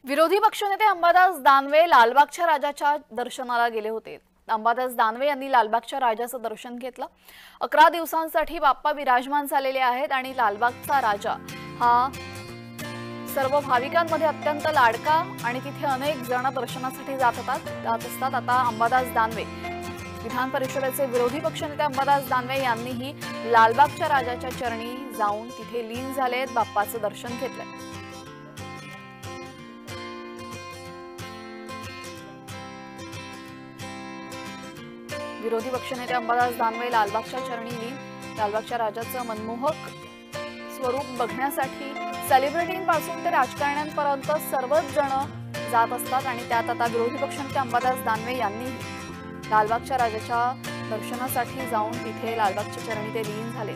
विरोधी पक्षनेते अंबादास दानवे लालबागच्या राजाच्या दर्शनाला गेले होते। अंबादास दानवे यांनी लालबागच्या राजाचं दर्शन घेतलं। 11 दिवसांसाठी बाप्पा विराजमान झालेले आहेत आणि लालबागचा राजा हा सर्व भाविकांमध्ये अत्यंत लाडका आणि तिथे अनेक जण दर्शनासाठी जात असतात। आता अंबादास दानवे विधान परिषदेचे विरोधी पक्षनेते अंबादास दानवे यांनीही लालबागच्या राजाच्या चरणी जाऊन तिथे लीन झालेत, बाप्पाचं दर्शन घेतलंय। विरोधी पक्षनेते अंबादास दानवे लालबागच्या चरणी लीन। लालबागच्या राजाचं मनमोहक स्वरूप बघण्यासाठी सेलिब्रिटींपासून ते राजकारण्यांपर्यंत सर्वच जण जात असतात आणि त्यात आता विरोधी पक्षनेते अंबादास दानवे यांनी लालबागच्या राजाच्या दर्शनासाठी जाऊन तिथे लालबागच्या चरणी ते लीन झाले।